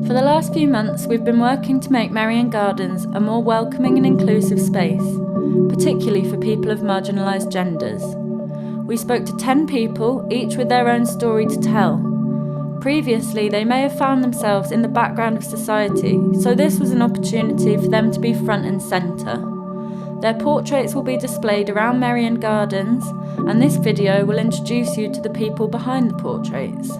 For the last few months, we've been working to make Merrion Gardens a more welcoming and inclusive space, particularly for people of marginalised genders. We spoke to 10 people, each with their own story to tell. Previously, they may have found themselves in the background of society, so this was an opportunity for them to be front and centre. Their portraits will be displayed around Merrion Gardens, and this video will introduce you to the people behind the portraits.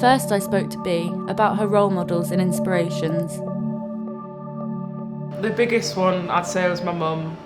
First, I spoke to Bea about her role models and inspirations. The biggest one I'd say was my mum.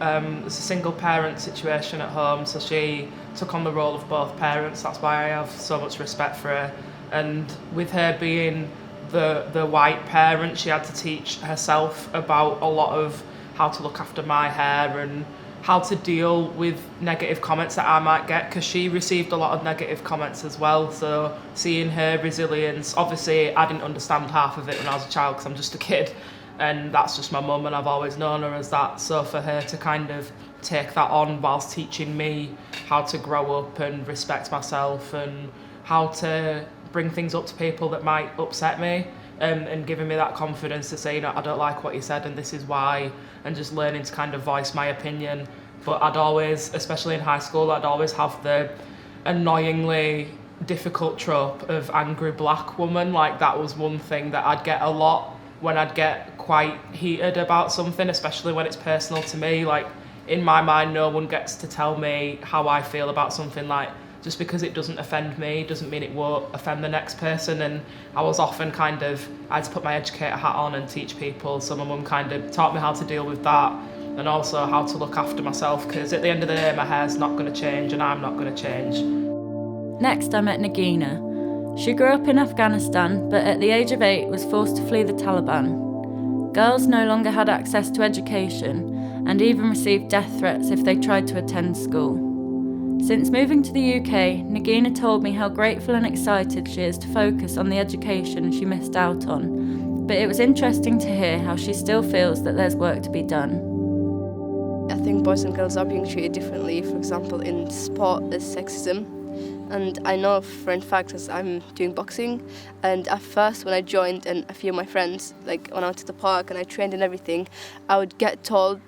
It's a single parent situation at home, so she took on the role of both parents. That's why I have so much respect for her. And with her being the white parent, she had to teach herself about a lot of how to look after my hair and how to deal with negative comments that I might get, because she received a lot of negative comments as well. So seeing her resilience, obviously I didn't understand half of it when I was a child because I'm just a kid, and that's just my mum and I've always known her as that. So for her to kind of take that on whilst teaching me how to grow up and respect myself and how to bring things up to people that might upset me, and giving me that confidence to say, I don't like what you said and this is why, and just learning to kind of voice my opinion. But I'd always, especially in high school, I'd always have the annoyingly difficult trope of angry black woman. Like, that was one thing that I'd get a lot when I'd get quite heated about something, especially when it's personal to me. Like, in my mind, no one gets to tell me how I feel about something. Like, just because it doesn't offend me doesn't mean it won't offend the next person. And I was often I had to put my educator hat on and teach people. So my mum kind of taught me how to deal with that, and also how to look after myself, because at the end of the day, my hair's not going to change and I'm not going to change. Next, I met Nagina. She grew up in Afghanistan, but at the age of 8 was forced to flee the Taliban. Girls no longer had access to education and even received death threats if they tried to attend school. Since moving to the UK, Nagina told me how grateful and excited she is to focus on the education she missed out on, but it was interesting to hear how she still feels that there's work to be done. I think boys and girls are being treated differently. For example, in sport there's sexism, and I know for a fact as I'm doing boxing, and at first when I joined and a few of my friends, like when I went to the park and I trained and everything, I would get told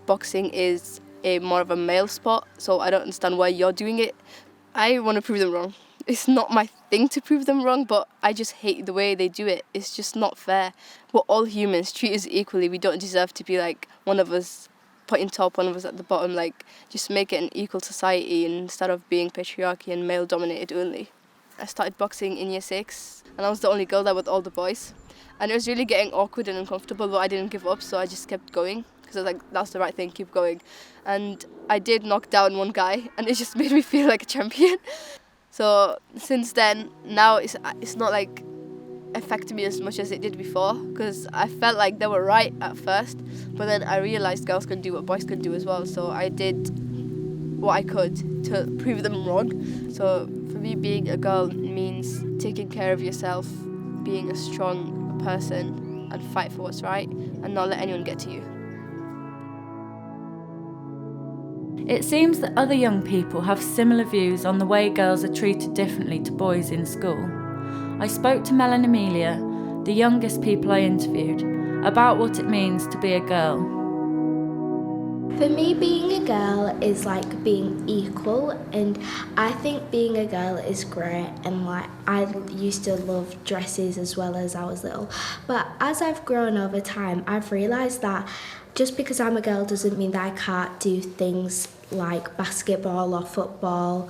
boxing is more of a male sport, so I don't understand why you're doing it. I want to prove them wrong. It's not my thing to prove them wrong, but I just hate the way they do it. It's just not fair. We're all humans, treat us equally. We don't deserve to be like one of us put in top, one of us at the bottom. Like, just make it an equal society instead of being patriarchy and male dominated only. I started boxing in year 6 and I was the only girl there with all the boys, and it was really getting awkward and uncomfortable, but I didn't give up, so I just kept going. Because I was like, that's the right thing, keep going. And I did knock down one guy, and it just made me feel like a champion. So since then, now it's not like affecting me as much as it did before, because I felt like they were right at first, but then I realised girls can do what boys can do as well. So I did what I could to prove them wrong. So for me, being a girl means taking care of yourself, being a strong person, and fight for what's right, and not let anyone get to you. It seems that other young people have similar views on the way girls are treated differently to boys in school. I spoke to Mel and Amelia, the youngest people I interviewed, about what it means to be a girl. For me, being a girl is like being equal, and I think being a girl is great, and like I used to love dresses as well as I was little. But as I've grown over time, I've realised that just because I'm a girl doesn't mean that I can't do things like basketball or football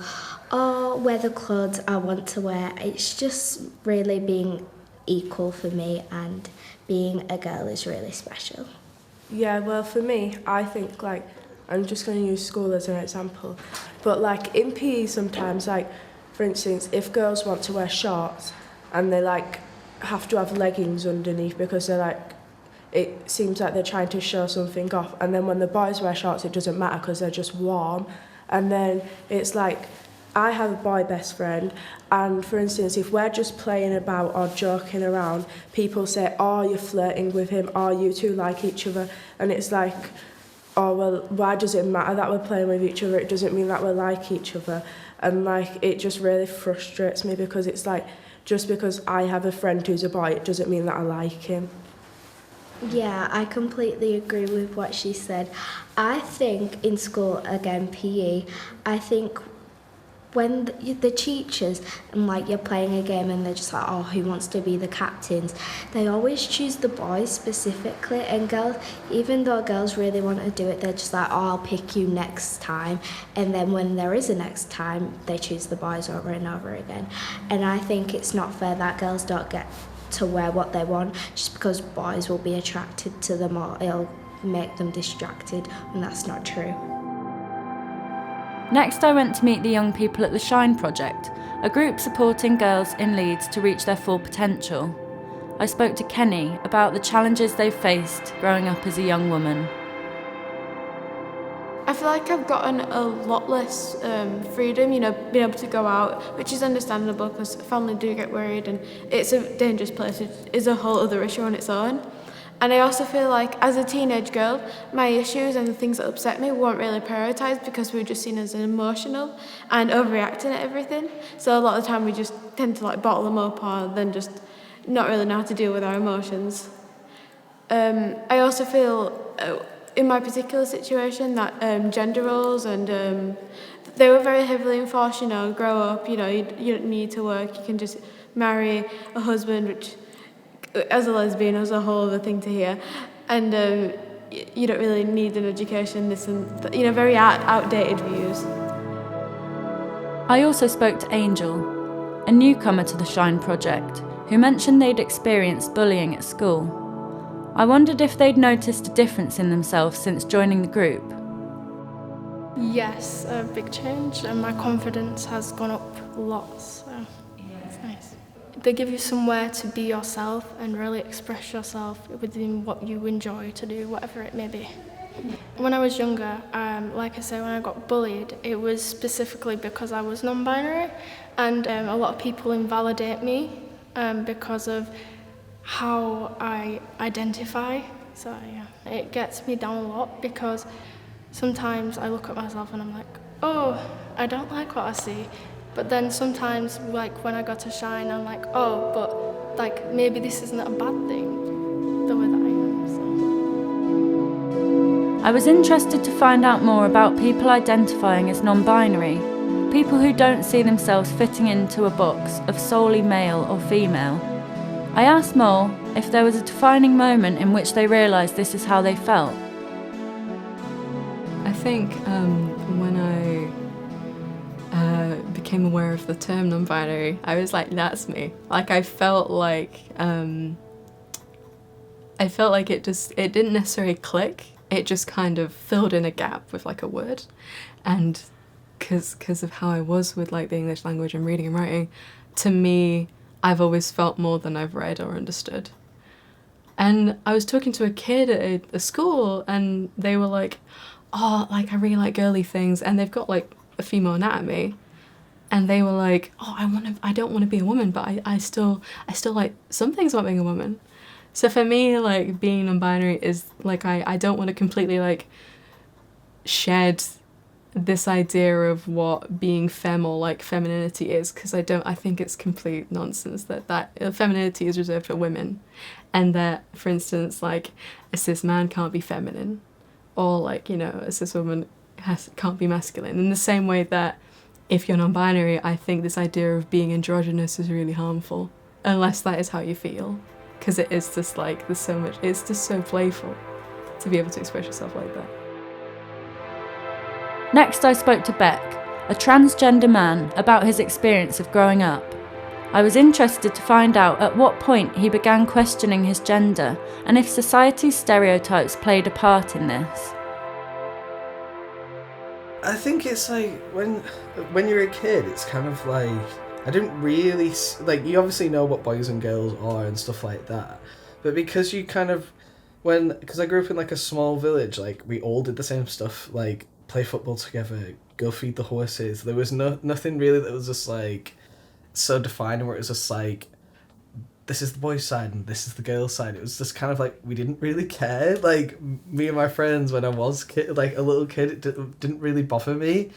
or wear the clothes I want to wear. It's just really being equal for me, and being a girl is really special. Yeah, well, for me, I think, like, I'm just going to use school as an example, but, like, in PE sometimes, like, for instance, if girls want to wear shorts and they, like, have to have leggings underneath because they're, like, it seems like they're trying to show something off, and then when the boys wear shorts, it doesn't matter because they're just warm. And then it's like, I have a boy best friend, and for instance, if we're just playing about or joking around, people say, oh, you're flirting with him, or you two like each other, and it's like, oh, well, why does it matter that we're playing with each other? It doesn't mean that we like each other. And, like, it just really frustrates me because it's like, just because I have a friend who's a boy, it doesn't mean that I like him. Yeah, I completely agree with what she said. I think in school, again, PE, I think when the teachers and like you're playing a game and they're just like, oh, who wants to be the captains, they always choose the boys specifically, and girls, even though girls really want to do it, they're just like, oh, I'll pick you next time, and then when there is a next time they choose the boys over and over again. And I think it's not fair that girls don't get to wear what they want just because boys will be attracted to them, or it'll make them distracted, and that's not true. Next, I went to meet the young people at the Shine Project, a group supporting girls in Leeds to reach their full potential. I spoke to Kenny about the challenges they've faced growing up as a young woman. I feel like I've gotten a lot less freedom, being able to go out, which is understandable because family do get worried and it's a dangerous place, which is a whole other issue on its own. And I also feel like as a teenage girl, my issues and the things that upset me weren't really prioritised because we were just seen as emotional and overreacting at everything. So a lot of the time we just tend to like bottle them up or then just not really know how to deal with our emotions. I also feel in my particular situation that gender roles and they were very heavily enforced, grow up, you don't need to work, you can just marry a husband, which as a lesbian was a whole other thing to hear, and you don't really need an education, this and very outdated views. I also spoke to Angel, a newcomer to the Shine Project, who mentioned they'd experienced bullying at school. I wondered if they'd noticed a difference in themselves since joining the group. Yes, a big change, and my confidence has gone up lots, so it's nice. They give you somewhere to be yourself and really express yourself within what you enjoy to do, whatever it may be. When I was younger, like I say, when I got bullied, it was specifically because I was non-binary, and a lot of people invalidate me because of how I identify. So yeah, it gets me down a lot because sometimes I look at myself and I'm like, oh, I don't like what I see. But then sometimes, like when I go to Shine, I'm like, oh, but like maybe this isn't a bad thing, the way that I am. So. I was interested to find out more about people identifying as non-binary, people who don't see themselves fitting into a box of solely male or female. I asked Mural if there was a defining moment in which they realised this is how they felt. I think when I became aware of the term non-binary, I was like, that's me. Like I felt like it didn't necessarily click. It just kind of filled in a gap with like a word, and because of how I was with like the English language and reading and writing, to me, I've always felt more than I've read or understood. And I was talking to a kid at a school, and they were like, oh, like I really like girly things, and they've got like a female anatomy, and they were like, oh, I don't want to be a woman, but I still like some things about being a woman. So for me, like being non-binary is like I don't want to completely like shed this idea of what being femme or like femininity is, because I think it's complete nonsense that femininity is reserved for women, and that, for instance, like a cis man can't be feminine, or like, a cis woman can't be masculine. In the same way that if you're non-binary, I think this idea of being androgynous is really harmful, unless that is how you feel, because it is just like there's so much, it's just so playful to be able to express yourself like that. Next, I spoke to Beck, a transgender man, about his experience of growing up. I was interested to find out at what point he began questioning his gender and if society's stereotypes played a part in this. I think it's like when you're a kid, it's kind of like I didn't really like, you obviously know what boys and girls are and stuff like that, but because you kind of because I grew up in like a small village, like we all did the same stuff, like play football together, go feed the horses. There was nothing really that was just like so defining where it was just like this is the boys' side and this is the girls' side. It was just kind of like, we didn't really care. Like, me and my friends, when I was like a little kid, it didn't really bother me.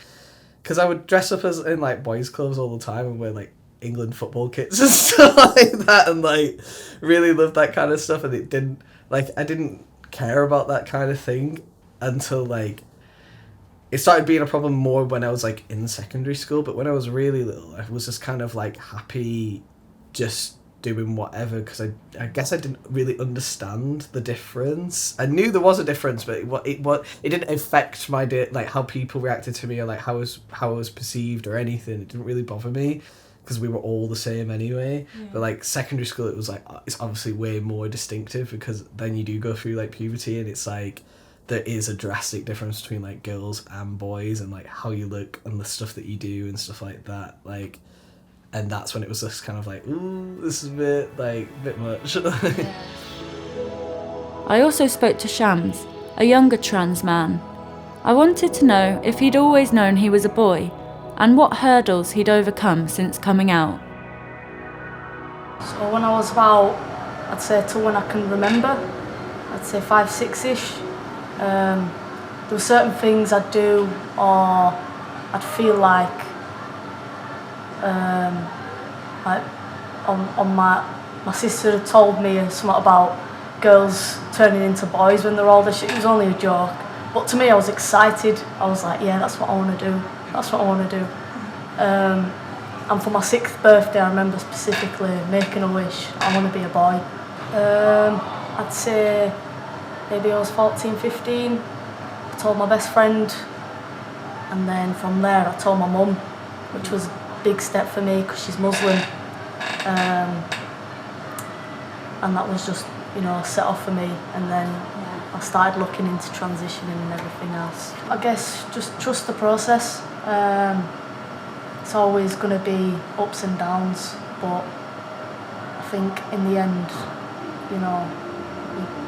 Because I would dress up as in like boys' clothes all the time and wear like England football kits and stuff like that, and like really loved that kind of stuff. And it didn't, like, I didn't care about that kind of thing until like it started being a problem more when I was like in secondary school. But when I was really little, I was just kind of like happy just doing whatever, because I guess I didn't really understand the difference. I knew there was a difference, but it didn't affect my day, like how people reacted to me or like how I was perceived or anything. It didn't really bother me because we were all the same anyway. Yeah. But like secondary school, it was like, it's obviously way more distinctive, because then you do go through like puberty, and it's like there is a drastic difference between like girls and boys, and like how you look and the stuff that you do and stuff like that. Like, and that's when it was just kind of like, ooh, this is a bit much. I also spoke to Shams, a younger trans man. I wanted to know if he'd always known he was a boy, and what hurdles he'd overcome since coming out. So when I was about, I'd say till when I can remember, I'd say 5, 6-ish, there were certain things I'd do, or I'd feel like on my sister had told me something about girls turning into boys when they're older. It was only a joke, but to me I was excited. I was like, yeah, that's what I want to do. That's what I want to do. And for my 6th birthday, I remember specifically making a wish. I want to be a boy. I'd say maybe I was 14, 15. I told my best friend, and then from there I told my mum, which was big step for me because she's Muslim, and that was just, you know, a set off for me. And then I started looking into transitioning and everything else. I guess just trust the process. It's always going to be ups and downs, but I think in the end, you know,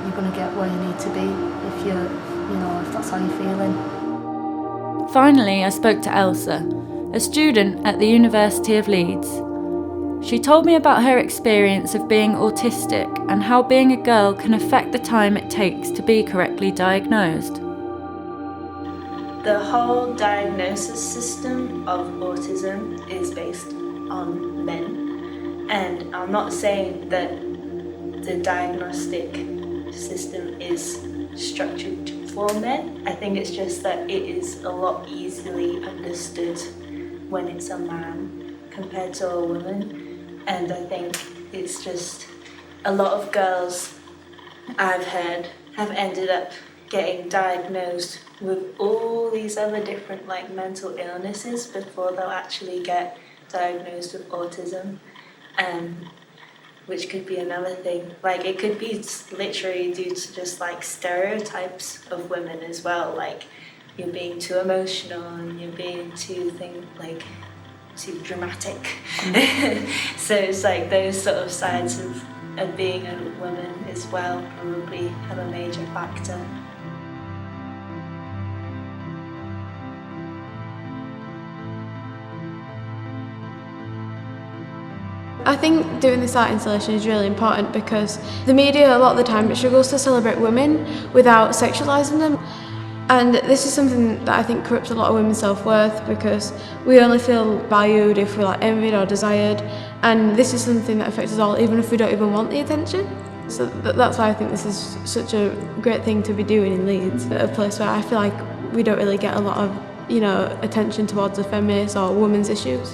you're going to get where you need to be if that's how you're feeling. Finally, I spoke to Elsa, a student at the University of Leeds. She told me about her experience of being autistic and how being a girl can affect the time it takes to be correctly diagnosed. The whole diagnosis system of autism is based on men, and I'm not saying that the diagnostic system is structured for men. I think it's just that it is a lot easily understood when it's a man compared to a woman, and I think it's just a lot of girls I've heard have ended up getting diagnosed with all these other different like mental illnesses before they'll actually get diagnosed with autism, which could be another thing. Like, it could be literally due to just like stereotypes of women as well, like you're being too emotional and you're being too dramatic. So it's like those sort of sides of being a woman as well probably have a major factor. I think doing this art installation is really important because the media a lot of the time struggles to celebrate women without sexualising them. And this is something that I think corrupts a lot of women's self-worth, because we only feel valued if we're like envied or desired, and this is something that affects us all even if we don't even want the attention. So that's why I think this is such a great thing to be doing in Leeds, a place where I feel like we don't really get a lot of, you know, attention towards the feminist or women's issues.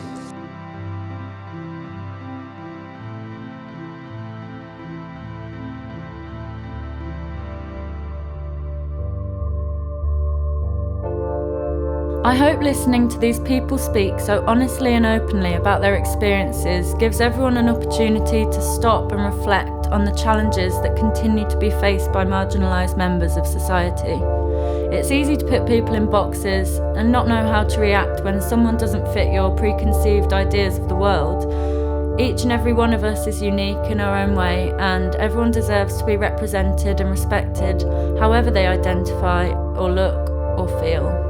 I hope listening to these people speak so honestly and openly about their experiences gives everyone an opportunity to stop and reflect on the challenges that continue to be faced by marginalised members of society. It's easy to put people in boxes and not know how to react when someone doesn't fit your preconceived ideas of the world. Each and every one of us is unique in our own way, and everyone deserves to be represented and respected however they identify or look or feel.